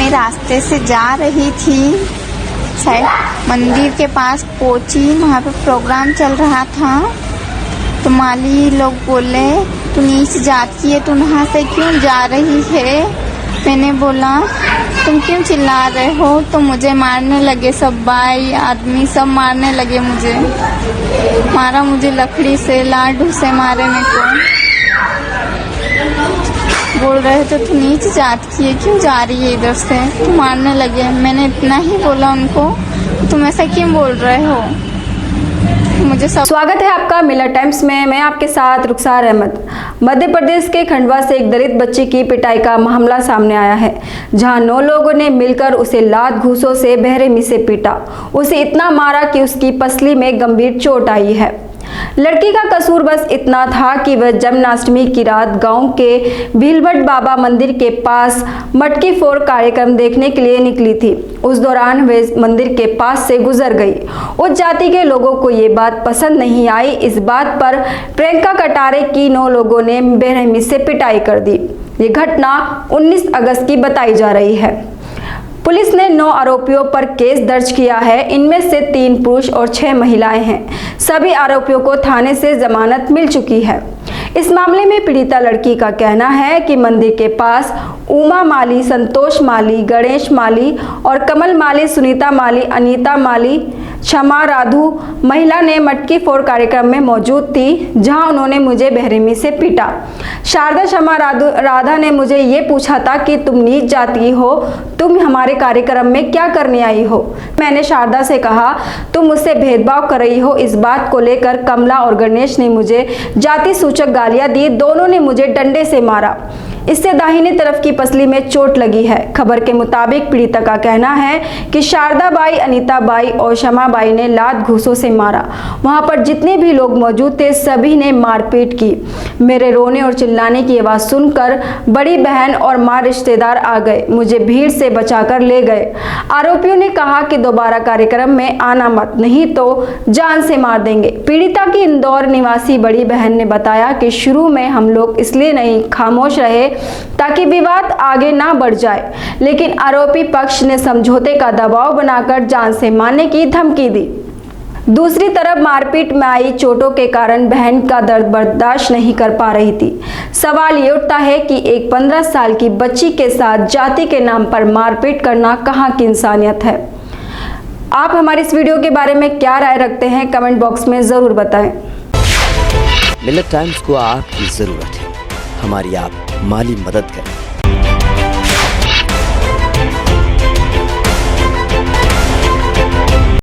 मैं रास्ते से जा रही थी शायद मंदिर के पास पहुंची, वहाँ पे प्रोग्राम चल रहा था तो माली लोग बोले तू नीच जात की है, तू वहाँ से क्यों जा रही है। मैंने बोला तुम क्यों चिल्ला रहे हो, तो मुझे मारने लगे सब, भाई आदमी सब मारने लगे, मुझे मारा, मुझे लकड़ी से लाडू से मारे मेरे को। बोल रहे थे तू नीच जात की है, क्यों जा रही है इधर से, तू मारने लगे। मैंने इतना ही बोला उनको, तुम ऐसा क्यों बोल रहे हो। मुझे सब स्वागत है आपका मिलर टाइम्स में। मैं आपके साथ रुखसार अहमद। मध्य प्रदेश के खंडवा से एक दलित बच्ची की पिटाई का मामला सामने आया है, जहां 9 लोगों ने मिलकर उसे लात घूंसों से बेरहमी से पीटा। उसे इतना मारा कि उसकी पसली में गंभीर चोट आई है। लड़की का कसूर बस इतना था कि वह जन्माष्टमी की रात गांव के भीलभट बाबा मंदिर के पास मटकी फोड़ कार्यक्रम देखने के लिए निकली थी। उस दौरान वह मंदिर के पास से गुजर गई। उस जाति के लोगों को ये बात पसंद नहीं आई। इस बात पर प्रियंका कटारे की 9 लोगों ने बेरहमी से पिटाई कर दी। ये घटना 19 अगस्त की बताई जा रही है। पुलिस ने 9 आरोपियों पर केस दर्ज किया है। इनमें से 3 पुरुष और 6 महिलाएं हैं। सभी आरोपियों को थाने से जमानत मिल चुकी है। इस मामले में पीड़िता लड़की का कहना है कि मंदिर के पास उमा माली, संतोष माली, गणेश माली और कमल माली, सुनीता माली, अनीता माली, क्षमा राधु महिला ने मटकी फोड़ कार्यक्रम में मौजूद थी, जहां उन्होंने मुझे बेरहमी से पीटा। शारदा क्षमा राधा ने मुझे ये पूछा था कि तुम नीच जाती हो, तुम हमारे कार्यक्रम में क्या करने आई हो। मैंने शारदा से कहा तुम मुझसे भेदभाव कर रही हो। इस बात को लेकर कमला और गणेश ने मुझे जाति सूचक गालियां दी। दोनों ने मुझे डंडे से मारा। इससे दाहिनी तरफ की पसली में चोट लगी है। खबर के मुताबिक पीड़िता का कहना है कि शारदा बाई, अनीता बाई और क्षमा बाई ने लात घूंसों से मारा। वहां पर जितने भी लोग मौजूद थे सभी ने मारपीट की। मेरे रोने और चिल्लाने की आवाज सुनकर बड़ी बहन और मां रिश्तेदार आ गए, मुझे भीड़ से बचाकर ले गए। आरोपियों ने कहा कि दोबारा कार्यक्रम में आना मत, नहीं तो जान से मार देंगे। पीड़िता की इंदौर निवासी बड़ी बहन ने बताया कि शुरू में हम लोग इसलिए नहीं खामोश रहे ताकि विवाद आगे ना बढ़ जाए, लेकिन आरोपी पक्ष ने समझौते का दबाव बनाकर जान से मारने की धमकी दी। दूसरी तरफ मारपीट में आई चोटों के कारण बहन का दर्द बर्दाश्त नहीं कर पा रही थी। सवाल ये उठता है कि एक 15 साल की बच्ची के साथ जाति के नाम पर मारपीट करना कहाँ की इंसानियत है। आप हमारी इस वीडियो के बारे में क्या राय रखते हैं, कमेंट बॉक्स में जरूर बताएं। मिलर टाइम्स को आपकी जरूरत है, हमारी आप माली मदद करें।